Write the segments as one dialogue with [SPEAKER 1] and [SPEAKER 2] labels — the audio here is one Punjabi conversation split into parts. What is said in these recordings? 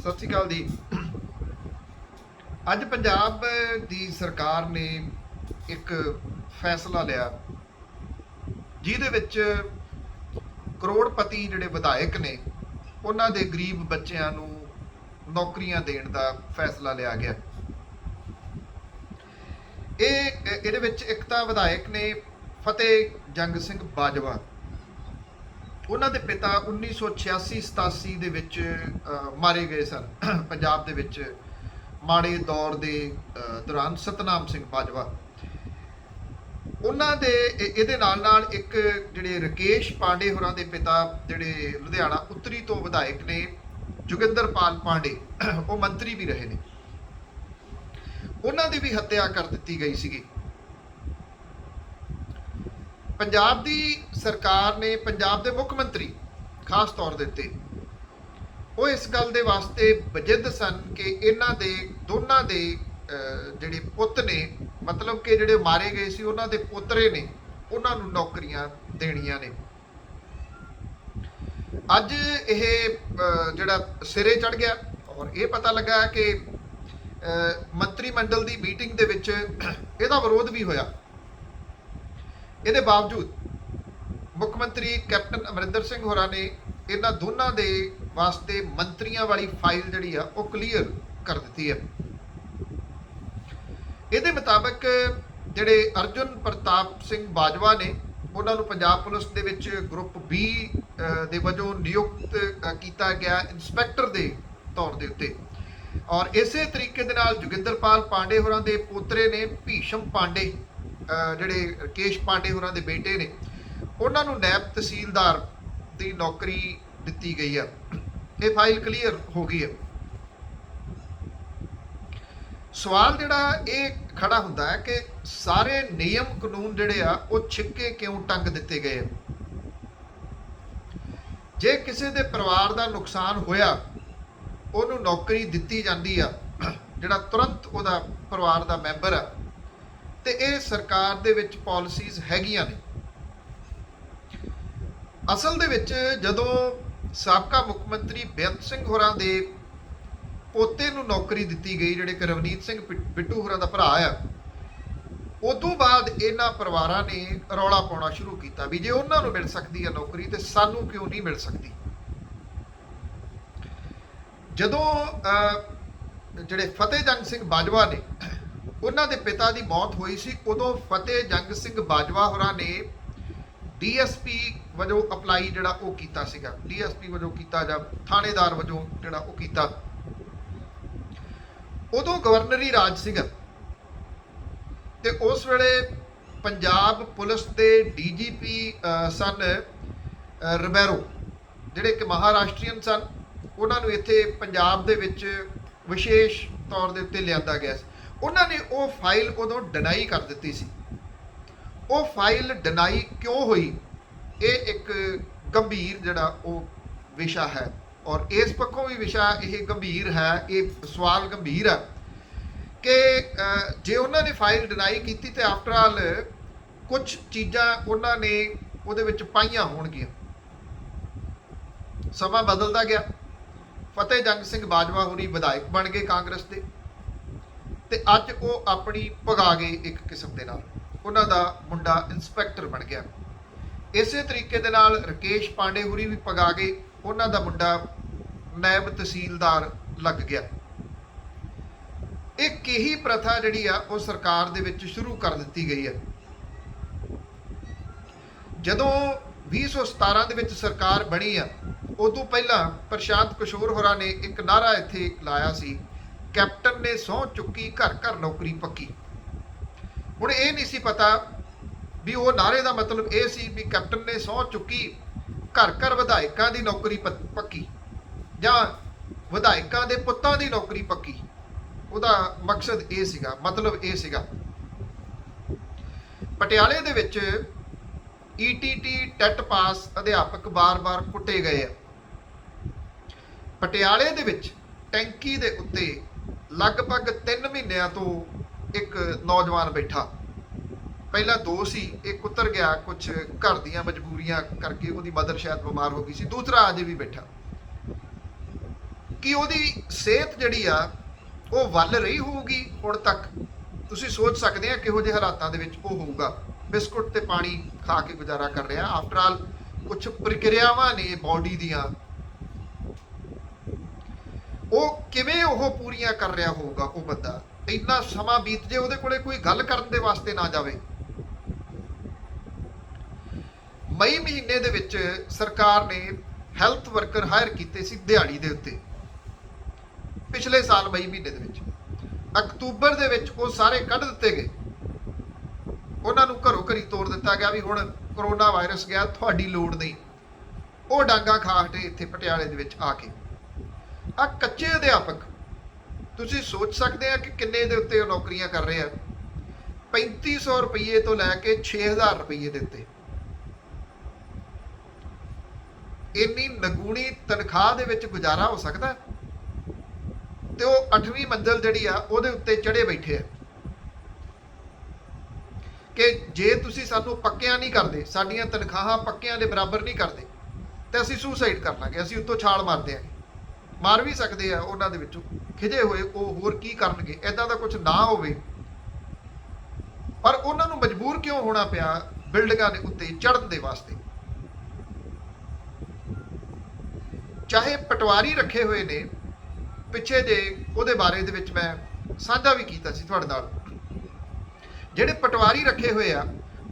[SPEAKER 1] ਸਤਿ ਸ਼੍ਰੀ ਅਕਾਲ ਜੀ। ਅੱਜ ਪੰਜਾਬ ਦੀ ਸਰਕਾਰ ਨੇ ਇੱਕ ਫੈਸਲਾ ਲਿਆ ਜਿਹਦੇ ਵਿੱਚ ਕਰੋੜਪਤੀ ਜਿਹੜੇ ਵਿਧਾਇਕ ਨੇ ਉਹਨਾਂ ਦੇ ਗਰੀਬ ਬੱਚਿਆਂ ਨੂੰ ਨੌਕਰੀਆਂ ਦੇਣ ਦਾ ਫੈਸਲਾ ਲਿਆ ਗਿਆ। ਇਹਦੇ ਵਿੱਚ ਇੱਕ ਤਾਂ ਵਿਧਾਇਕ ਨੇ ਫਤਿਹ ਜੰਗ ਸਿੰਘ ਬਾਜਵਾ, ਉਹਨਾਂ ਦੇ ਪਿਤਾ 1986-87 ਦੇ ਵਿੱਚ ਮਾਰੇ ਗਏ ਸਨ ਪੰਜਾਬ ਦੇ ਵਿੱਚ ਮਾੜੇ ਦੌਰ ਦੇ ਦੌਰਾਨ। ਸਤਨਾਮ ਸਿੰਘ ਬਾਜਵਾ ਉਹਨਾਂ ਦੇ ਇਹਦੇ ਨਾਲ ਨਾਲ ਇੱਕ ਜਿਹੜੇ ਰਕੇਸ਼ ਪਾਂਡੇ ਹੋਰਾਂ ਦੇ ਪਿਤਾ ਜਿਹੜੇ ਲੁਧਿਆਣਾ ਉੱਤਰੀ ਤੋਂ ਵਿਧਾਇਕ ਨੇ ਜੋਗਿੰਦਰਪਾਲ ਪਾਂਡੇ, ਉਹ ਮੰਤਰੀ ਵੀ ਰਹੇ ਨੇ, ਉਹਨਾਂ ਦੀ ਵੀ ਹੱਤਿਆ ਕਰ ਦਿੱਤੀ ਗਈ ਸੀਗੀ। ਪੰਜਾਬ ਦੀ ਸਰਕਾਰ ਨੇ, ਪੰਜਾਬ ਦੇ ਮੁੱਖ ਮੰਤਰੀ ਖਾਸ ਤੌਰ ਦੇ ਉੱਤੇ, ਉਹ ਇਸ ਗੱਲ ਦੇ ਵਾਸਤੇ ਵਜਿੱਦ ਸਨ ਕਿ ਇਹਨਾਂ ਦੇ ਦੋਨਾਂ ਦੇ ਜਿਹੜੇ ਪੁੱਤ ਨੇ, ਮਤਲਬ ਕਿ ਜਿਹੜੇ ਮਾਰੇ ਗਏ ਸੀ ਉਹਨਾਂ ਦੇ ਪੋਤਰੇ ਨੇ, ਉਹਨਾਂ ਨੂੰ ਨੌਕਰੀਆਂ ਦੇਣੀਆਂ ਨੇ। ਅੱਜ ਇਹ ਜਿਹੜਾ ਸਿਰੇ ਚੜ ਗਿਆ ਔਰ ਇਹ ਪਤਾ ਲੱਗਾ ਕਿ ਮੰਤਰੀ ਮੰਡਲ ਦੀ ਮੀਟਿੰਗ ਦੇ ਵਿੱਚ ਇਹਦਾ ਵਿਰੋਧ ਵੀ ਹੋਇਆ। ਇਹਦੇ ਬਾਵਜੂਦ ਮੁੱਖ ਮੰਤਰੀ ਕੈਪਟਨ ਅਮਰਿੰਦਰ ਸਿੰਘ ਹੋਰਾਂ ਨੇ ਇਹਨਾਂ ਦੋਨਾਂ ਦੇ ਵਾਸਤੇ ਮੰਤਰੀਆਂ ਵਾਲੀ ਫਾਈਲ ਜਿਹੜੀ ਆ ਉਹ ਕਲੀਅਰ ਕਰ ਦਿੱਤੀ ਹੈ। ਇਹਦੇ ਮੁਤਾਬਕ ਜਿਹੜੇ ਅਰਜੁਨ ਪ੍ਰਤਾਪ ਸਿੰਘ ਬਾਜਵਾ ਨੇ, ਉਹਨਾਂ ਨੂੰ ਪੰਜਾਬ ਪੁਲਿਸ ਦੇ ਵਿੱਚ ਗਰੁੱਪ B ਦੇ ਵਜੋਂ ਨਿਯੁਕਤ ਕੀਤਾ ਗਿਆ ਇੰਸਪੈਕਟਰ ਦੇ ਤੌਰ ਦੇ ਉੱਤੇ। ਔਰ ਇਸੇ ਤਰੀਕੇ ਦੇ ਨਾਲ ਜੋਗਿੰਦਰਪਾਲ ਪਾਂਡੇ ਹੋਰਾਂ ਦੇ ਪੋਤਰੇ ਨੇ ਭੀਸ਼ਮ ਪਾਂਡੇ, ਜਿਹੜੇ ਰਕੇਸ਼ ਪਾਂਡੇ ਹੋਰਾਂ ਦੇ ਬੇਟੇ ਨੇ, ਉਹਨਾਂ ਨੂੰ ਨਾਇਬ ਤਹਿਸੀਲਦਾਰ ਦੀ ਨੌਕਰੀ ਦਿੱਤੀ ਗਈ ਆ। ਇਹ ਫਾਈਲ ਕਲੀਅਰ ਹੋ ਗਈ ਹੈ। ਸਵਾਲ ਜਿਹੜਾ ਇਹ ਖੜਾ ਹੁੰਦਾ ਹੈ ਕਿ ਸਾਰੇ ਨਿਯਮ ਕਾਨੂੰਨ ਜਿਹੜੇ ਆ ਉਹ ਛਿੱਕੇ ਕਿਉਂ ਟੰਗ ਦਿੱਤੇ ਗਏ ਆ? ਜੇ ਕਿਸੇ ਦੇ ਪਰਿਵਾਰ ਦਾ ਨੁਕਸਾਨ ਹੋਇਆ, ਉਹਨੂੰ ਨੌਕਰੀ ਦਿੱਤੀ ਜਾਂਦੀ ਆ, ਜਿਹੜਾ ਤੁਰੰਤ ਉਹਦਾ ਪਰਿਵਾਰ ਦਾ ਮੈਂਬਰ ਆ, ਤੇ ਇਹ ਸਰਕਾਰ ਦੇ ਵਿੱਚ ਪਾਲਿਸੀਜ਼ ਹੈਗੀਆਂ ਨੇ। ਅਸਲ ਦੇ ਵਿੱਚ ਜਦੋਂ ਸਾਬਕਾ ਮੁੱਖ ਮੰਤਰੀ ਬੇਅੰਤ ਸਿੰਘ ਹੋਰਾਂ ਦੇ ਪੋਤੇ ਨੂੰ ਨੌਕਰੀ ਦਿੱਤੀ ਗਈ, ਜਿਹੜੇ ਕਿ ਰਵਨੀਤ ਸਿੰਘ ਬਿੱਟੂ ਹੋਰਾਂ ਦਾ ਭਰਾ ਆ, ਉਦੋਂ ਬਾਅਦ ਇਹਨਾਂ ਪਰਿਵਾਰਾਂ ਨੇ ਰੌਲਾ ਪਾਉਣਾ ਸ਼ੁਰੂ ਕੀਤਾ ਵੀ ਜੇ ਉਹਨਾਂ ਨੂੰ ਮਿਲ ਸਕਦੀ ਹੈ ਨੌਕਰੀ ਤੇ ਸਾਨੂੰ ਕਿਉਂ ਨਹੀਂ ਮਿਲ ਸਕਦੀ। ਜਦੋਂ ਜਿਹੜੇ ਫਤਿਹ ਜੰਗ ਸਿੰਘ ਬਾਜਵਾ ਨੇ, ਉਹਨਾਂ ਦੇ ਪਿਤਾ ਦੀ ਮੌਤ ਹੋਈ ਸੀ, ਉਦੋਂ ਫਤਿਹ ਜੰਗ ਸਿੰਘ ਬਾਜਵਾ ਹੋਰਾਂ ਨੇ DSP ਵਜੋਂ ਅਪਲਾਈ ਜਿਹੜਾ ਉਹ ਕੀਤਾ ਸੀਗਾ। DSP ਵਜੋਂ ਕੀਤਾ ਜਾਂ ਥਾਣੇਦਾਰ ਵਜੋਂ ਜਿਹੜਾ ਉਹ ਕੀਤਾ। ਉਦੋਂ ਗਵਰਨਰੀ ਰਾਜ ਸੀਗਾ ਤੇ ਉਸ ਵੇਲੇ ਪੰਜਾਬ ਪੁਲਿਸ ਦੇ DGP ਸਨ ਰਿਬੈਰੋ, ਜਿਹੜੇ ਕਿ ਮਹਾਰਾਸ਼ਟਰੀਅਨ ਸਨ। ਉਹਨਾਂ ਨੂੰ ਇੱਥੇ ਪੰਜਾਬ ਦੇ ਵਿੱਚ ਵਿਸ਼ੇਸ਼ ਤੌਰ ਦੇ ਉੱਤੇ ਲਿਆਂਦਾ ਗਿਆ ਸੀ। ਉਹਨਾਂ ਨੇ ਉਹ ਫਾਈਲ ਉਦੋਂ ਡਿਨਾਈ ਕਰ ਦਿੱਤੀ ਸੀ। ਉਹ ਫਾਈਲ ਡਿਨਾਈ ਕਿਉਂ ਹੋਈ, ਇਹ ਇੱਕ ਗੰਭੀਰ ਜਿਹੜਾ ਉਹ ਵਿਸ਼ਾ ਹੈ। ਔਰ ਇਸ ਪੱਖੋਂ ਵੀ ਵਿਸ਼ਾ ਇਹ ਗੰਭੀਰ ਹੈ, ਇਹ ਸਵਾਲ ਗੰਭੀਰ ਹੈ ਕਿ ਜੇ ਉਹਨਾਂ ਨੇ ਫਾਈਲ ਡਿਨਾਈ ਕੀਤੀ ਤੇ ਆਫਟਰ ਆਲ ਕੁਝ ਚੀਜ਼ਾਂ ਉਹਨਾਂ ਨੇ ਉਹਦੇ ਵਿੱਚ ਪਾਈਆਂ ਹੋਣਗੀਆਂ। ਸਮਾਂ ਬਦਲਦਾ ਗਿਆ, ਫਤਿਹ ਜੰਗ ਸਿੰਘ ਬਾਜਵਾ ਹੋਰੀ ਵਿਧਾਇਕ ਬਣ ਗਏ ਕਾਂਗਰਸ ਦੇ, ਤੇ ਅੱਜ ਉਹ ਆਪਣੀ ਭਗਾ ਗਏ ਇੱਕ ਕਿਸਮ ਦੇ ਨਾਲ। ਉਹਨਾਂ ਦਾ ਮੁੰਡਾ ਇੰਸਪੈਕਟਰ ਬਣ ਗਿਆ। ਇਸੇ ਤਰੀਕੇ ਦੇ ਨਾਲ ਰਕੇਸ਼ ਪਾਂਡੇ ਹੋਰੀ ਵੀ ਭਗਾ ਗਏ, ਉਹਨਾਂ ਦਾ ਮੁੰਡਾ ਨਾਇਬ ਤਹਿਸੀਲਦਾਰ ਲੱਗ ਗਿਆ। ਇੱਕ ਇਹੀ ਪ੍ਰਥਾ ਜਿਹੜੀ ਆ ਉਹ ਸਰਕਾਰ ਦੇ ਵਿੱਚ ਸ਼ੁਰੂ ਕਰ ਦਿੱਤੀ ਗਈ ਹੈ। ਜਦੋਂ 2017 ਦੇ ਵਿੱਚ ਸਰਕਾਰ ਬਣੀ ਆ, ਉਦੋਂ ਪਹਿਲਾਂ ਪ੍ਰਸ਼ਾਂਤ ਕਿਸ਼ੋਰ ਹੋਰਾਂ ਨੇ ਇੱਕ ਨਾਅਰਾ ਇੱਥੇ ਲਾਇਆ ਸੀ, ਕੈਪਟਨ ਨੇ ਸਹੁੰ ਚੁੱਕੀ ਘਰ ਘਰ ਨੌਕਰੀ ਪੱਕੀ। ਹੁਣ ਇਹ ਨਹੀਂ ਸੀ ਪਤਾ ਵੀ ਉਹ ਨਾਅਰੇ ਦਾ ਮਤਲਬ ਇਹ ਸੀ ਵੀ ਕੈਪਟਨ ਨੇ ਸਹੁੰ ਚੁੱਕੀ ਘਰ ਘਰ ਵਿਧਾਇਕਾਂ ਦੀ ਨੌਕਰੀ ਪੱਕੀ ਜਾਂ ਵਿਧਾਇਕਾਂ ਦੇ ਪੁੱਤਾਂ ਦੀ ਨੌਕਰੀ ਪੱਕੀ। ਉਹਦਾ ਮਕਸਦ ਇਹ ਸੀਗਾ, ਮਤਲਬ ਇਹ ਸੀਗਾ। ਪਟਿਆਲੇ ਦੇ ਵਿੱਚ ETT ਟੈਟ ਪਾਸ ਅਧਿਆਪਕ ਬਾਰ-ਬਾਰ ਕੁੱਟੇ ਗਏ ਆ। ਪਟਿਆਲੇ ਦੇ ਵਿੱਚ ਟੈਂਕੀ ਦੇ ਉੱਤੇ ਲਗਭਗ 3 ਮਹੀਨਿਆਂ ਤੋਂ ਇੱਕ ਨੌਜਵਾਨ ਬੈਠਾ। ਪਹਿਲਾਂ 2 ਸੀ, ਇੱਕ ਉਤਰ ਗਿਆ, ਕੁਝ ਘਰ ਦੀਆਂ ਮਜਬੂਰੀਆਂ ਕਰਕੇ, ਉਹਦੀ ਮਦਰ ਸ਼ਾਇਦ ਬਿਮਾਰ ਹੋ ਗਈ ਸੀ, ਦੂਸਰਾ ਅਜੇ ਵੀ ਬੈਠਾ। ਕਿ ਉਹਦੀ ਸਿਹਤ ਜਿਹੜੀ ਆ ਉਹ ਵੱਲ ਰਹੀ ਹੋਊਗੀ ਹੁਣ ਤੱਕ? ਤੁਸੀਂ ਸੋਚ ਸਕਦੇ ਆ ਕਿਹੋ ਜਿਹੇ ਹਾਲਾਤਾਂ ਦੇ ਵਿੱਚ ਉਹ ਹੋਊਗਾ। ਬਿਸਕੁਟ ਤੇ ਪਾਣੀ ਖਾ ਕੇ ਗੁਜ਼ਾਰਾ ਕਰ ਰਿਹਾ। ਆਫਟਰ ਆਲ ਕੁਝ ਪ੍ਰਕਿਰਿਆਵਾਂ ਨੇ ਬਾਡੀ ਦੀਆਂ, ਉਹ ਕਿਵੇਂ ਉਹ ਪੂਰੀਆਂ ਕਰ ਰਿਹਾ ਹੋਊਗਾ ਉਹ ਬੰਦਾ? ਇੰਨਾ ਸਮਾਂ ਬੀਤ ਜੇ ਉਹਦੇ ਕੋਲੇ ਕੋਈ ਗੱਲ ਕਰਨ ਦੇ ਵਾਸਤੇ ਨਾ ਜਾਵੇ। ਮਈ ਮਹੀਨੇ ਦੇ ਵਿੱਚ ਸਰਕਾਰ ਨੇ ਹੈਲਥ ਵਰਕਰ ਹਾਇਰ ਕੀਤੇ ਸੀ ਦਿਹਾੜੀ ਦੇ ਉੱਤੇ, ਪਿਛਲੇ ਸਾਲ ਮਈ ਮਹੀਨੇ ਦੇ ਵਿੱਚ। ਅਕਤੂਬਰ ਦੇ ਵਿੱਚ ਉਹ ਸਾਰੇ ਕੱਢ ਦਿੱਤੇ ਗਏ, ਉਹਨਾਂ ਨੂੰ ਘਰੋਂ ਘਰੀ ਤੋੜ ਦਿੱਤਾ ਗਿਆ ਵੀ ਹੁਣ ਕਰੋਨਾ ਵਾਇਰਸ ਗਿਆ, ਤੁਹਾਡੀ ਲੋੜ ਨਹੀਂ। ਉਹ ਡਾਂਗਾ ਖਾ ਹਟੇ ਇੱਥੇ ਪਟਿਆਲੇ ਦੇ ਵਿੱਚ ਆ ਕੇ। ਆ ਕੱਚੇ ਅਧਿਆਪਕ, ਤੁਸੀਂ ਸੋਚ ਸਕਦੇ ਆ ਕਿ ਕਿੰਨੇ ਦੇ ਉੱਤੇ ਉਹ ਨੌਕਰੀਆਂ ਕਰ ਰਹੇ ਆ। 3500 ਰੁਪਏ ਤੋਂ ਲੈ ਕੇ 6000 ਰੁਪਏ ਦੇ ਉੱਤੇ, ਇੰਨੀ ਨਗੂਣੀ ਤਨਖਾਹ ਦੇ ਵਿੱਚ ਗੁਜ਼ਾਰਾ ਹੋ ਸਕਦਾ? ਤੇ ਉਹ 8ਵੀਂ ਮੰਜ਼ਲ ਜਿਹੜੀ ਆ ਉਹਦੇ ਉੱਤੇ ਚੜੇ ਬੈਠੇ ਆ ਕਿ ਜੇ ਤੁਸੀਂ ਸਾਨੂੰ ਪੱਕਿਆਂ ਨਹੀਂ ਕਰਦੇ, ਸਾਡੀਆਂ ਤਨਖਾਹਾਂ ਪੱਕਿਆਂ ਦੇ ਬਰਾਬਰ ਨਹੀਂ ਕਰਦੇ, ਤੇ ਅਸੀਂ ਸੁਸਾਈਡ ਕਰ ਲਾਂਗੇ, ਅਸੀਂ ਉੱਤੋਂ ਛਾਲ ਮਾਰਦੇ ਆਂਗੇ। ਮਾਰ ਵੀ ਸਕਦੇ ਆ ਉਹਨਾਂ ਦੇ ਵਿੱਚੋਂ ਖਿਜੇ ਹੋਏ, ਉਹ ਹੋਰ ਕੀ ਕਰਨਗੇ? ਏਦਾਂ ਦਾ ਕੁਝ ਨਾ ਹੋਵੇ, ਪਰ ਉਹਨਾਂ ਨੂੰ ਮਜਬੂਰ ਕਿਉਂ ਹੋਣਾ ਪਿਆ ਬਿਲਡਿੰਗਾਂ ਦੇ ਉੱਤੇ ਚੜ੍ਹਨ ਦੇ ਵਾਸਤੇ? ਚਾਹੇ ਪਟਵਾਰੀ ਰੱਖੇ ਹੋਏ ਨੇ, ਪਿੱਛੇ ਜੇ ਉਹਦੇ ਬਾਰੇ ਦੇ ਵਿੱਚ ਮੈਂ ਸਾਂਝਾ ਵੀ ਕੀਤਾ ਸੀ ਤੁਹਾਡੇ ਨਾਲ। ਜਿਹੜੇ ਪਟਵਾਰੀ ਰੱਖੇ ਹੋਏ ਆ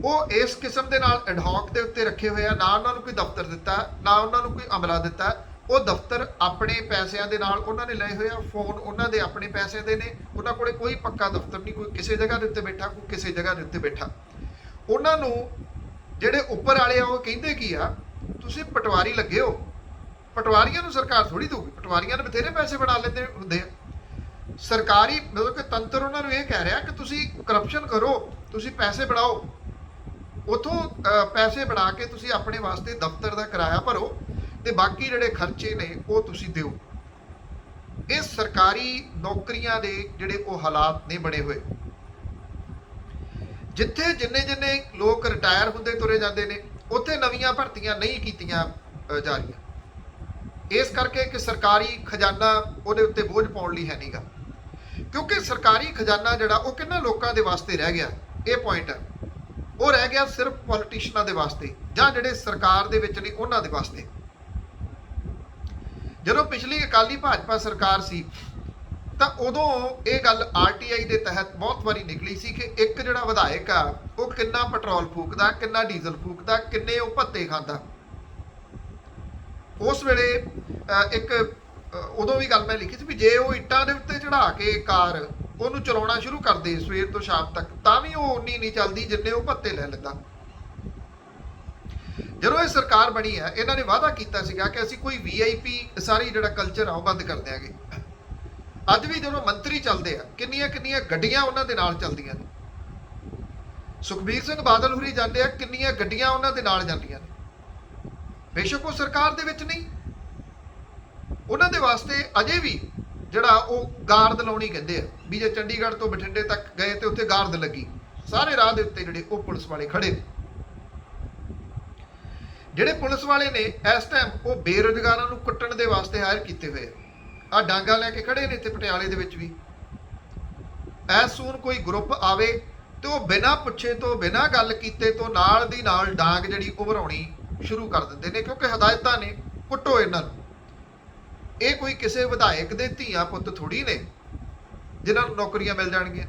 [SPEAKER 1] ਉਹ ਇਸ ਕਿਸਮ ਦੇ ਨਾਲ ਐਡਹੌਕ ਦੇ ਉੱਤੇ ਰੱਖੇ ਹੋਏ ਆ, ਨਾ ਉਹਨਾਂ ਨੂੰ ਕੋਈ ਦਫ਼ਤਰ ਦਿੱਤਾ, ਨਾ ਉਹਨਾਂ ਨੂੰ ਕੋਈ ਅਮਲਾ ਦਿੱਤਾ। ਉਹ ਦਫ਼ਤਰ ਆਪਣੇ ਪੈਸਿਆਂ ਦੇ ਨਾਲ ਉਹਨਾਂ ਨੇ ਲਏ ਹੋਏ ਆ, ਫੋਨ ਉਹਨਾਂ ਦੇ ਆਪਣੇ ਪੈਸੇ ਦੇ ਨੇ, ਉਹਨਾਂ ਕੋਲੇ ਕੋਈ ਪੱਕਾ ਦਫ਼ਤਰ ਨਹੀਂ, ਕੋਈ ਕਿਸੇ ਜਗ੍ਹਾ ਦੇ ਉੱਤੇ ਬੈਠਾ, ਕੋਈ ਕਿਸੇ ਜਗ੍ਹਾ ਦੇ ਉੱਤੇ ਬੈਠਾ। ਉਹਨਾਂ ਨੂੰ ਜਿਹੜੇ ਉੱਪਰ ਵਾਲੇ ਆ ਉਹ ਕਹਿੰਦੇ ਕੀ ਆ, ਤੁਸੀਂ ਪਟਵਾਰੀ ਲੱਗੇ ਹੋ। ਪਟਵਾਰੀਆਂ ਨੂੰ ਸਰਕਾਰ ਥੋੜੀ ਦਊਗੀ, ਪਟਵਾਰੀਆਂ ਨੇ ਬਥੇਰੇ ਪੈਸੇ ਬਣਾ ਲੈਂਦੇ ਹੁੰਦੇ ਆ। ਸਰਕਾਰੀ ਮਤਲਬ ਕਿ ਤੰਤਰ ਉਹਨਾਂ ਨੂੰ ਇਹ ਕਹਿ ਰਿਹਾ ਕਿ ਤੁਸੀਂ ਕਰਪਸ਼ਨ ਕਰੋ, ਤੁਸੀਂ ਪੈਸੇ ਬਣਾਓ, ਉਥੋਂ ਪੈਸੇ ਬਣਾ ਕੇ ਤੁਸੀਂ ਆਪਣੇ ਵਾਸਤੇ ਦਫ਼ਤਰ ਦਾ ਕਿਰਾਇਆ ਭਰੋ, ਤੇ ਬਾਕੀ ਜਿਹੜੇ ਖਰਚੇ ਨੇ ਉਹ ਤੁਸੀਂ ਦਿਓ। ਇਹ ਸਰਕਾਰੀ ਨੌਕਰੀਆਂ ਦੇ ਜਿਹੜੇ ਉਹ ਹਾਲਾਤ ਨੇ ਬਣੇ ਹੋਏ, ਜਿੱਥੇ ਜਿੰਨੇ ਲੋਕ ਰਿਟਾਇਰ ਹੁੰਦੇ ਤੁਰੇ ਜਾਂਦੇ ਨੇ, ਉੱਥੇ ਨਵੀਆਂ ਭਰਤੀਆਂ ਨਹੀਂ ਕੀਤੀਆਂ ਜਾ ਰਹੀਆਂ। ਇਸ ਕਰਕੇ ਕਿ ਸਰਕਾਰੀ ਖਜ਼ਾਨਾ ਉਹਦੇ ਉੱਤੇ ਬੋਝ ਪਾਉਣ ਲਈ ਹੈ ਨਹੀਂਗਾ, ਕਿਉਂਕਿ ਸਰਕਾਰੀ ਖਜ਼ਾਨਾ ਜਿਹੜਾ ਉਹ ਕਿੰਨਾ ਲੋਕਾਂ ਦੇ ਵਾਸਤੇ ਰਹਿ ਗਿਆ, ਇਹ ਪੁਆਇੰਟ ਹੈ। ਉਹ ਰਹਿ ਗਿਆ ਸਿਰਫ ਪੋਲੀਟੀਸ਼ੀਅਨਾਂ ਦੇ ਵਾਸਤੇ, ਜਾਂ ਜਿਹੜੇ ਸਰਕਾਰ ਦੇ ਵਿੱਚ ਨੇ ਉਹਨਾਂ ਦੇ ਵਾਸਤੇ। ਜਦੋਂ ਪਿਛਲੀ ਅਕਾਲੀ ਭਾਜਪਾ ਸਰਕਾਰ ਸੀ ਤਾਂ ਉਦੋਂ ਇਹ ਗੱਲ ਆਰਟੀਆਈ ਦੇ ਤਹਿਤ ਬਹੁਤ ਵਾਰੀ ਨਿਕਲੀ ਸੀ ਕਿ ਇੱਕ ਜਿਹੜਾ ਵਿਧਾਇਕ ਆ ਉਹ ਕਿੰਨਾ ਪੈਟਰੋਲ ਫੂਕਦਾ, ਕਿੰਨਾ ਡੀਜ਼ਲ ਫੂਕਦਾ, ਕਿੰਨੇ ਉਹ ਭੱਤੇ ਖਾਂਦਾ। ਉਸ ਵੇਲੇ ਇੱਕ ਉਦੋਂ ਵੀ ਗੱਲ ਮੈਂ ਲਿਖੀ ਸੀ ਵੀ ਜੇ ਉਹ ਇੱਟਾਂ ਦੇ ਉੱਤੇ ਚੜਾ ਕੇ ਕਾਰ ਉਹਨੂੰ ਚਲਾਉਣਾ ਸ਼ੁਰੂ ਕਰਦੇ ਸਵੇਰ ਤੋਂ ਸ਼ਾਮ ਤੱਕ, ਤਾਂ ਵੀ ਉਹ ਉਨੀ ਨਹੀਂ ਚੱਲਦੀ ਜਿੰਨੇ ਉਹ ਭੱਤੇ ਲੈ ਲੈਂਦਾ। ਜਦੋਂ ਇਹ ਸਰਕਾਰ ਬਣੀ ਆ, ਇਹਨਾਂ ਨੇ ਵਾਅਦਾ ਕੀਤਾ ਸੀਗਾ ਕਿ ਅਸੀਂ ਕੋਈ ਵੀਆਈਪੀ ਸਾਰੀ ਜਿਹੜਾ ਕਲਚਰ ਆ ਉਹ ਬੰਦ ਕਰ ਦਿਆਂਗੇ। ਅੱਜ ਵੀ ਜਦੋਂ ਮੰਤਰੀ ਚੱਲਦੇ ਆ, ਕਿੰਨੀਆਂ ਗੱਡੀਆਂ ਉਹਨਾਂ ਦੇ ਨਾਲ ਚੱਲਦੀਆਂ ਨੇ। ਸੁਖਬੀਰ ਸਿੰਘ ਬਾਦਲ ਹੁਰੀ ਜਾਂਦੇ ਆ, ਕਿੰਨੀਆਂ ਗੱਡੀਆਂ ਉਹਨਾਂ ਦੇ ਨਾਲ ਜਾਂਦੀਆਂ ਨੇ। ਬੇਸ਼ੱਕ ਉਹ ਸਰਕਾਰ ਦੇ ਵਿੱਚ ਨਹੀਂ, ਉਹਨਾਂ ਦੇ ਵਾਸਤੇ ਅਜੇ ਵੀ ਜਿਹੜਾ ਉਹ ਗਾਰਦ ਲਾਉਣੀ ਕਹਿੰਦੇ ਆ ਵੀ ਜੇ ਚੰਡੀਗੜ੍ਹ ਤੋਂ ਬਠਿੰਡੇ ਤੱਕ ਗਏ ਤੇ ਉੱਥੇ ਗਾਰਦ ਲੱਗੀ, ਸਾਰੇ ਰਾਹ ਦੇ ਉੱਤੇ ਜਿਹੜੇ ਉਹ ਪੁਲਿਸ ਵਾਲੇ ਖੜੇ ਨੇ। ਜਿਹੜੇ ਪੁਲਿਸ ਵਾਲੇ ਨੇ ਇਸ ਟਾਈਮ ਉਹ ਬੇਰੁਜ਼ਗਾਰਾਂ ਨੂੰ ਕੁੱਟਣ ਦੇ ਵਾਸਤੇ ਹਾਇਰ ਕੀਤੇ ਹੋਏ ਆ ਡਾਂਗਾ ਲੈ ਕੇ ਖੜੇ ਨੇ ਇੱਥੇ ਪਟਿਆਲੇ ਦੇ ਵਿੱਚ ਵੀ। ਐਸ ਸੂਨ ਕੋਈ ਗਰੁੱਪ ਆਵੇ ਤੇ ਉਹ ਬਿਨਾਂ ਪੁੱਛੇ ਤੋਂ, ਬਿਨਾਂ ਗੱਲ ਕੀਤੇ ਤੋਂ ਨਾਲ ਦੀ ਨਾਲ ਡਾਂਗ ਜਿਹੜੀ ਉਹ ਭਰਾਉਣੀ ਸ਼ੁਰੂ ਕਰ ਦਿੰਦੇ ਨੇ, ਕਿਉਂਕਿ ਹਦਾਇਤਾਂ ਨੇ ਕੁੱਟੋ ਇਹਨਾਂ ਨੂੰ। ਇਹ ਕੋਈ ਕਿਸੇ ਵਿਧਾਇਕ ਦੇ ਧੀਆਂ ਪੁੱਤ ਥੋੜੀ ਨੇ ਜਿਨ੍ਹਾਂ ਨੂੰ ਨੌਕਰੀਆਂ ਮਿਲ ਜਾਣਗੀਆਂ,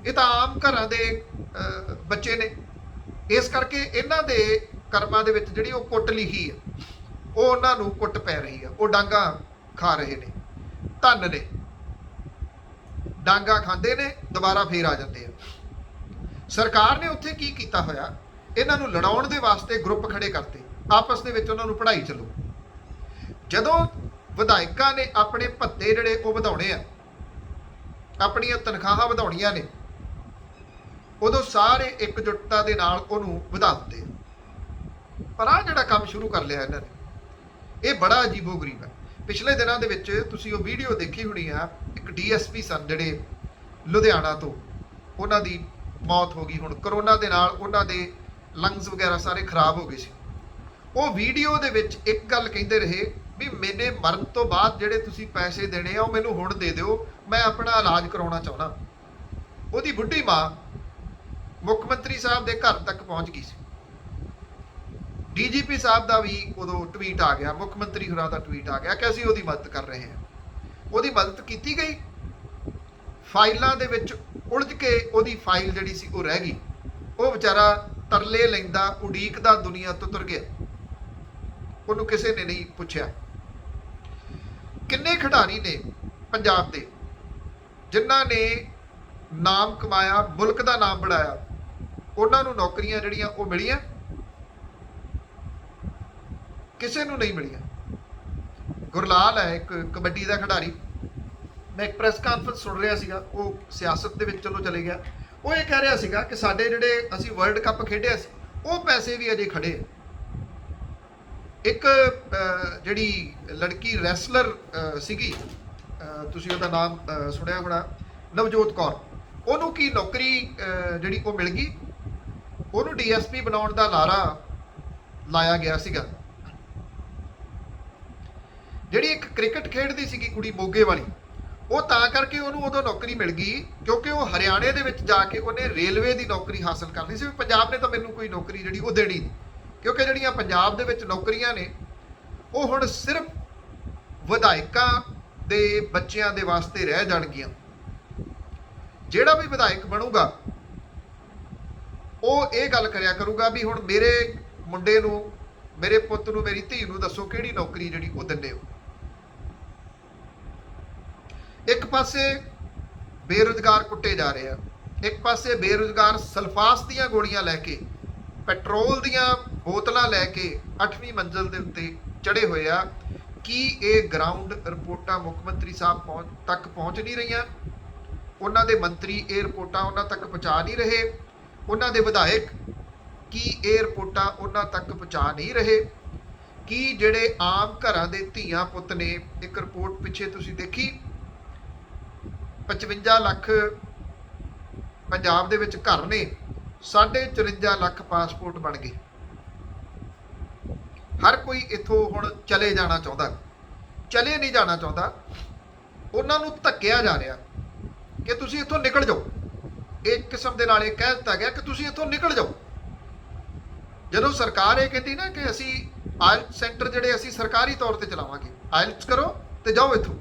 [SPEAKER 1] ਇਹ ਤਾਂ ਆਮ ਘਰਾਂ ਦੇ ਬੱਚੇ ਨੇ। ਇਸ ਕਰਕੇ ਇਹਨਾਂ ਦੇ ਕਰਮਾਂ ਦੇ ਵਿੱਚ ਜਿਹੜੀ ਉਹ ਕੁੱਟ ਲਿਖੀ ਆ, ਉਹ ਉਹਨਾਂ ਨੂੰ ਕੁੱਟ ਪੈ ਰਹੀ ਆ। ਉਹ ਡਾਂਗਾ ਖਾ ਰਹੇ ਨੇ, ਧੰਨ ਨੇ, ਡਾਂਗਾ ਖਾਂਦੇ ਨੇ, ਦੁਬਾਰਾ ਫੇਰ ਆ ਜਾਂਦੇ ਆ। ਸਰਕਾਰ ਨੇ ਉੱਥੇ ਕੀ ਕੀਤਾ ਹੋਇਆ, ਇਹਨਾਂ ਨੂੰ ਲੜਾਉਣ ਦੇ ਵਾਸਤੇ ਗਰੁੱਪ ਖੜੇ ਕਰਤੇ, ਆਪਸ ਦੇ ਵਿੱਚ ਉਹਨਾਂ ਨੂੰ ਪੜ੍ਹਾਈ ਚੱਲੋ। ਜਦੋਂ ਵਿਧਾਇਕਾਂ ਨੇ ਆਪਣੇ ਭੱਤੇ ਜਿਹੜੇ ਉਹ ਵਧਾਉਣੇ ਆ, ਆਪਣੀਆਂ ਤਨਖਾਹਾਂ ਵਧਾਉਣੀਆਂ ਨੇ, ਉਦੋਂ ਸਾਰੇ ਇਕਜੁੱਟਤਾ ਦੇ ਨਾਲ ਉਹਨੂੰ ਵਧਾ ਦਿੰਦੇ। ਪਰ ਆਹ ਜਿਹੜਾ ਕੰਮ ਸ਼ੁਰੂ ਕਰ ਲਿਆ ਇਹਨਾਂ ਨੇ, ਇਹ ਬੜਾ ਅਜੀਬੋ-ਗਰੀਬ ਹੈ। ਪਿਛਲੇ ਦਿਨਾਂ ਦੇ ਵਿੱਚ ਤੁਸੀਂ ਉਹ ਵੀਡੀਓ ਦੇਖੀ ਹੋਣੀ ਆ, ਇੱਕ ਡੀਐਸਪੀ ਸਨ ਜਿਹੜੇ ਲੁਧਿਆਣਾ ਤੋਂ, ਉਹਨਾਂ ਦੀ ਮੌਤ ਹੋ ਗਈ ਹੁਣ ਕਰੋਨਾ ਦੇ ਨਾਲ, ਉਹਨਾਂ ਦੇ ਲੰਗਸ ਵਗੈਰਾ ਸਾਰੇ ਖਰਾਬ ਹੋ ਗਏ ਸੀ। ਉਹ ਵੀਡੀਓ ਦੇ ਵਿੱਚ ਇੱਕ ਗੱਲ ਕਹਿੰਦੇ ਰਹੇ ਵੀ ਮੈਨੇ ਮਰਨ ਤੋਂ ਬਾਅਦ ਜਿਹੜੇ ਤੁਸੀਂ ਪੈਸੇ ਦੇਣੇ ਆ ਉਹ ਮੈਨੂੰ ਹੁਣ ਦੇ ਦਿਓ, ਮੈਂ ਆਪਣਾ ਇਲਾਜ ਕਰਾਉਣਾ ਚਾਹੁੰਦਾ। ਉਹਦੀ ਬੁੱਢੀ ਮਾਂ ਮੁੱਖ ਮੰਤਰੀ ਸਾਹਿਬ ਦੇ ਘਰ ਤੱਕ ਪਹੁੰਚ ਗਈ ਸੀ। ਡੀਜੀਪੀ ਸਾਹਿਬ ਦਾ ਵੀ ਉਦੋਂ ਟਵੀਟ ਆ ਗਿਆ, ਮੁੱਖ ਮੰਤਰੀ ਹੋਰਾਂ ਦਾ ਟਵੀਟ ਆ ਗਿਆ ਕਿ ਅਸੀਂ ਉਹਦੀ ਮਦਦ ਕਰ ਰਹੇ ਹਾਂ। ਉਹਦੀ ਮਦਦ ਕੀਤੀ ਗਈ, ਫਾਈਲਾਂ ਦੇ ਵਿੱਚ ਉਲਝ ਕੇ ਉਹਦੀ ਫਾਈਲ ਜਿਹੜੀ ਸੀ ਉਹ ਰਹਿ ਗਈ। ਉਹ ਵਿਚਾਰਾ ਤਰਲੇ ਲੈਂਦਾ, ਉਡੀਕਦਾ ਦੁਨੀਆ ਤੋਂ ਤੁਰ ਗਿਆ। ਉਹਨੂੰ ਕਿਸੇ ਨੇ ਨਹੀਂ ਪੁੱਛਿਆ। ਕਿੰਨੇ ਖਿਡਾਰੀ ਨੇ ਪੰਜਾਬ ਦੇ ਜਿਨ੍ਹਾਂ ਨੇ ਨਾਮ ਕਮਾਇਆ, ਮੁਲਕ ਦਾ ਨਾਮ ਬਣਾਇਆ, ਉਹਨਾਂ ਨੂੰ ਨੌਕਰੀਆਂ ਜਿਹੜੀਆਂ ਉਹ ਮਿਲੀਆਂ? ਕਿਸੇ ਨੂੰ ਨਹੀਂ ਮਿਲੀਆਂ। ਗੁਰਲਾਲ ਹੈ ਇੱਕ ਕਬੱਡੀ ਦਾ ਖਿਡਾਰੀ, ਮੈਂ ਇੱਕ ਪ੍ਰੈਸ ਕਾਨਫਰੰਸ ਸੁਣ ਰਿਹਾ ਸੀਗਾ, ਉਹ ਸਿਆਸਤ ਦੇ ਵਿੱਚ ਚਲੋ ਚਲੇ ਗਿਆ। ਉਹ ਇਹ ਕਹਿ ਰਿਹਾ ਸੀਗਾ ਕਿ ਸਾਡੇ ਜਿਹੜੇ ਅਸੀਂ ਵਰਲਡ ਕੱਪ ਖੇਡਿਆ ਸੀ ਉਹ ਪੈਸੇ ਵੀ ਅਜੇ ਖੜੇ ਆ। ਇੱਕ ਜਿਹੜੀ ਲੜਕੀ ਰੈਸਲਰ ਸੀਗੀ, ਤੁਸੀਂ ਉਹਦਾ ਨਾਮ ਸੁਣਿਆ ਹੋਣਾ, ਨਵਜੋਤ ਕੌਰ, ਉਹਨੂੰ ਕੀ ਨੌਕਰੀ ਜਿਹੜੀ ਉਹ ਮਿਲ ਗਈ? ਉਹਨੂੰ ਡੀਐਸਪੀ ਬਣਾਉਣ ਦਾ ਲਾਰਾ ਲਾਇਆ ਗਿਆ ਸੀਗਾ। ਜਿਹੜੀ ਇੱਕ ਕ੍ਰਿਕਟ ਖੇਡਦੀ ਸੀਗੀ ਕੁੜੀ ਮੋਗੇ ਵਾਲੀ, ਉਹ ਤਾਂ ਕਰਕੇ ਉਹਨੂੰ ਉਦੋਂ ਨੌਕਰੀ ਮਿਲ ਗਈ ਕਿਉਂਕਿ ਉਹ ਹਰਿਆਣੇ ਦੇ ਵਿੱਚ ਜਾ ਕੇ ਉਹਨੇ ਰੇਲਵੇ ਦੀ ਨੌਕਰੀ ਹਾਸਲ ਕਰਨੀ ਸੀ। ਪੰਜਾਬ ਨੇ ਤਾਂ ਮੈਨੂੰ ਕੋਈ ਨੌਕਰੀ ਜਿਹੜੀ ਉਹ ਦੇਣੀ ਨਹੀਂ, ਕਿਉਂਕਿ ਜਿਹੜੀਆਂ ਪੰਜਾਬ ਦੇ ਵਿੱਚ ਨੌਕਰੀਆਂ ਨੇ ਉਹ ਹੁਣ ਸਿਰਫ ਵਿਧਾਇਕਾਂ ਦੇ ਬੱਚਿਆਂ ਦੇ ਵਾਸਤੇ ਰਹਿ ਜਾਣਗੀਆਂ। ਜਿਹੜਾ ਵੀ ਵਿਧਾਇਕ ਬਣੂਗਾ ਉਹ ਇਹ ਗੱਲ ਕਰਿਆ ਕਰੂਗਾ ਵੀ ਹੁਣ ਮੇਰੇ ਮੁੰਡੇ ਨੂੰ, ਮੇਰੇ ਪੁੱਤ ਨੂੰ, ਮੇਰੀ ਧੀ ਨੂੰ ਦੱਸੋ ਕਿਹੜੀ ਨੌਕਰੀ ਜਿਹੜੀ ਉਹ ਦਿੰਦੇ ਹੋ। ਇੱਕ ਪਾਸੇ ਬੇਰੁਜ਼ਗਾਰ ਕੁੱਟੇ ਜਾ ਰਹੇ ਆ, ਇੱਕ ਪਾਸੇ ਬੇਰੁਜ਼ਗਾਰ ਸਲਫਾਸ ਦੀਆਂ ਗੋਲੀਆਂ ਲੈ ਕੇ, ਪੈਟਰੋਲ ਦੀਆਂ ਬੋਤਲਾਂ ਲੈ ਕੇ 8ਵੀਂ ਮੰਜ਼ਲ ਦੇ ਉੱਤੇ ਚੜੇ ਹੋਏ ਆ। ਕੀ ਇਹ ਗਰਾਊਂਡ ਰਿਪੋਰਟਾਂ ਮੁੱਖ ਮੰਤਰੀ ਸਾਹਿਬ ਤੱਕ ਪਹੁੰਚ ਨਹੀਂ ਰਹੀਆਂ? ਉਹਨਾਂ ਦੇ ਮੰਤਰੀ ਇਹ ਰਿਪੋਰਟਾਂ ਉਹਨਾਂ ਤੱਕ ਪਹੁੰਚਾ ਨਹੀਂ ਰਹੇ? ਉਹਨਾਂ ਦੇ ਵਿਧਾਇਕ ਕੀ ਇਹ ਰਿਪੋਰਟਾਂ ਉਹਨਾਂ ਤੱਕ ਪਹੁੰਚਾ ਨਹੀਂ ਰਹੇ? ਕੀ ਜਿਹੜੇ ਆਮ ਘਰਾਂ ਦੇ ਧੀਆਂ ਪੁੱਤ ਨੇ, ਇੱਕ ਰਿਪੋਰਟ ਪਿੱਛੇ ਤੁਸੀਂ ਦੇਖੀ, 55 ਲੱਖ ਪੰਜਾਬ ਦੇ ਵਿੱਚ ਘਰ ਨੇ, 54 ਲੱਖ ਪਾਸਪੋਰਟ ਬਣ ਗਏ। ਹਰ ਕੋਈ ਇੱਥੋਂ ਹੁਣ ਚਲੇ ਜਾਣਾ ਚਾਹੁੰਦਾ, ਚਲੇ ਨਹੀਂ ਜਾਣਾ ਚਾਹੁੰਦਾ। ਉਹਨਾਂ ਨੂੰ ਧੱਕਿਆ ਜਾ ਰਿਹਾ ਕਿ ਤੁਸੀਂ ਇੱਥੋਂ ਨਿਕਲ ਜਾਓ। ਇੱਕ ਕਿਸਮ ਦੇ ਨਾਲ ਇਹ ਕਹਿ ਦਿੱਤਾ ਗਿਆ ਕਿ ਤੁਸੀਂ ਇੱਥੋਂ ਨਿਕਲ ਜਾਓ। ਜਦੋਂ ਸਰਕਾਰ ਇਹ ਕਹਿੰਦੀ ਨਾ ਕਿ ਅਸੀਂ ਆਇਲਟਸ ਸੈਂਟਰ ਜਿਹੜੇ ਅਸੀਂ ਸਰਕਾਰੀ ਤੌਰ ਤੇ ਚਲਾਵਾਂਗੇ, ਆਇਲਟਸ ਕਰੋ ਤੇ ਜਾਓ ਇੱਥੋਂ,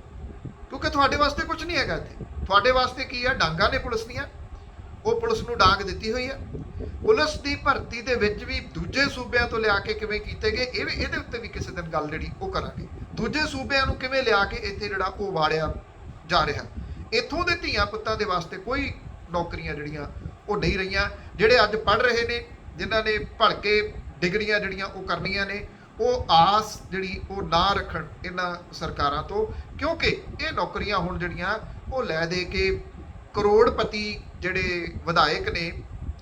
[SPEAKER 1] ਕਿਉਂਕਿ ਤੁਹਾਡੇ ਵਾਸਤੇ ਕੁਝ ਨਹੀਂ ਹੈਗਾ ਇੱਥੇ। ਤੁਹਾਡੇ ਵਾਸਤੇ ਕੀ ਆ? ਡਾਂਗਾ ਨੇ ਪੁਲਿਸ ਦੀਆਂ, ਉਹ ਪੁਲਿਸ ਨੂੰ ਡਾਂਗ ਦਿੱਤੀ ਹੋਈ ਆ। ਪੁਲਿਸ ਦੀ ਭਰਤੀ ਦੇ ਵਿੱਚ ਵੀ ਦੂਜੇ ਸੂਬਿਆਂ ਤੋਂ ਲਿਆ ਕੇ ਕਿਵੇਂ ਕੀਤੇ ਗਏ, ਇਹਦੇ ਉੱਤੇ ਵੀ ਕਿਸੇ ਦਿਨ ਗੱਲ ਜਿਹੜੀ ਉਹ ਕਰਾਂਗੇ। ਦੂਜੇ ਸੂਬਿਆਂ ਨੂੰ ਕਿਵੇਂ ਲਿਆ ਕੇ ਇੱਥੇ ਜਿਹੜਾ ਉਹ ਵਾੜਿਆ ਜਾ ਰਿਹਾ। ਇੱਥੋਂ ਦੇ ਧੀਆਂ ਪੁੱਤਾਂ ਦੇ ਵਾਸਤੇ ਕੋਈ ਨੌਕਰੀਆਂ ਜਿਹੜੀਆਂ ਉਹ ਨਹੀਂ ਰਹੀਆਂ। ਜਿਹੜੇ ਅੱਜ ਪੜ੍ਹ ਰਹੇ ਨੇ, ਜਿਨ੍ਹਾਂ ਨੇ ਭਲਕੇ ਡਿਗਰੀਆਂ ਜਿਹੜੀਆਂ ਉਹ ਕਰਨੀਆਂ ਨੇ, ਉਹ ਆਸ ਜਿਹੜੀ ਉਹ ਨਾ ਰੱਖਣ ਇਹਨਾਂ ਸਰਕਾਰਾਂ ਤੋਂ, ਕਿਉਂਕਿ ਇਹ ਨੌਕਰੀਆਂ ਹੁਣ ਜਿਹੜੀਆਂ ਉਹ ਲੈ ਦੇ ਕੇ ਕਰੋੜਪਤੀ ਜਿਹੜੇ ਵਿਧਾਇਕ ਨੇ,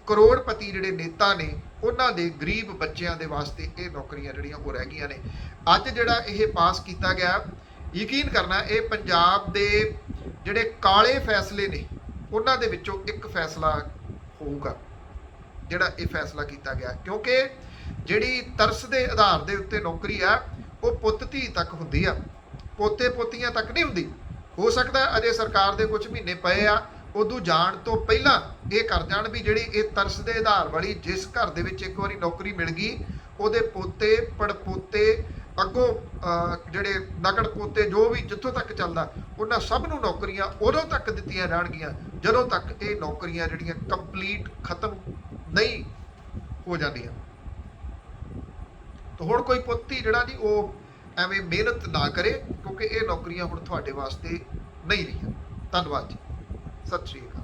[SPEAKER 1] ਕਰੋੜਪਤੀ ਜਿਹੜੇ ਨੇਤਾ ਨੇ, ਉਹਨਾਂ ਦੇ ਗਰੀਬ ਬੱਚਿਆਂ ਦੇ ਵਾਸਤੇ ਇਹ ਨੌਕਰੀਆਂ ਜਿਹੜੀਆਂ ਉਹ ਰਹਿ ਗਈਆਂ ਨੇ। ਅੱਜ ਜਿਹੜਾ ਇਹ ਪਾਸ ਕੀਤਾ ਗਿਆ, ਯਕੀਨ ਕਰਨਾ ਇਹ ਪੰਜਾਬ ਦੇ ਜਿਹੜੇ ਕਾਲੇ ਫੈਸਲੇ ਨੇ ਉਹਨਾਂ ਦੇ ਵਿੱਚੋਂ ਇੱਕ ਫੈਸਲਾ ਹੋਊਗਾ ਜਿਹੜਾ ਇਹ ਫੈਸਲਾ ਕੀਤਾ ਗਿਆ। ਕਿਉਂਕਿ ਜਿਹੜੀ ਤਰਸ ਦੇ ਆਧਾਰ ਦੇ ਉੱਤੇ ਨੌਕਰੀ ਆ ਉਹ ਪੁੱਤ ਧੀ ਤੱਕ ਹੁੰਦੀ ਆ, ਪੋਤੇ ਪੋਤੀਆਂ ਤੱਕ ਨਹੀਂ ਹੁੰਦੀ। ਹੋ ਸਕਦਾ ਅਜੇ ਸਰਕਾਰ ਦੇ ਕੁਝ ਮਹੀਨੇ ਪਏ ਆ, ਉਦੋਂ ਜਾਣ ਤੋਂ ਪਹਿਲਾਂ ਇਹ ਕਰ ਜਾਣ ਵੀ ਜਿਹੜੀ ਇਹ ਤਰਸ ਦੇ ਆਧਾਰ ਵਾਲੀ, ਜਿਸ ਘਰ ਦੇ ਵਿੱਚ ਇੱਕ ਵਾਰੀ ਨੌਕਰੀ ਮਿਲ ਗਈ, ਉਹਦੇ ਪੋਤੇ ਪੜਪੋਤੇ ਅੱਗੋਂ ਜਿਹੜੇ ਨਗੜ ਪੋਤੇ ਜੋ ਵੀ ਜਿੱਥੋਂ ਤੱਕ ਚੱਲਦਾ, ਉਹਨਾਂ ਸਭ ਨੂੰ ਨੌਕਰੀਆਂ ਉਦੋਂ ਤੱਕ ਦਿੱਤੀਆਂ ਜਾਣਗੀਆਂ ਜਦੋਂ ਤੱਕ ਇਹ ਨੌਕਰੀਆਂ ਜਿਹੜੀਆਂ ਕੰਪਲੀਟ ਖਤਮ ਨਹੀਂ ਹੋ ਜਾਂਦੀਆਂ। ਤਾਂ ਹੁਣ ਕੋਈ ਪੁੱਤ ਹੀ ਜਿਹੜਾ ਜੀ ਉਹ ਐਵੇਂ ਮਿਹਨਤ ਨਾ ਕਰੇ, ਕਿਉਂਕਿ ਇਹ ਨੌਕਰੀਆਂ ਹੁਣ ਤੁਹਾਡੇ ਵਾਸਤੇ ਨਹੀਂ ਰਹੀਆਂ। ਧੰਨਵਾਦ ਜੀ, ਸਤਿ ਸ਼੍ਰੀ ਅਕਾਲ।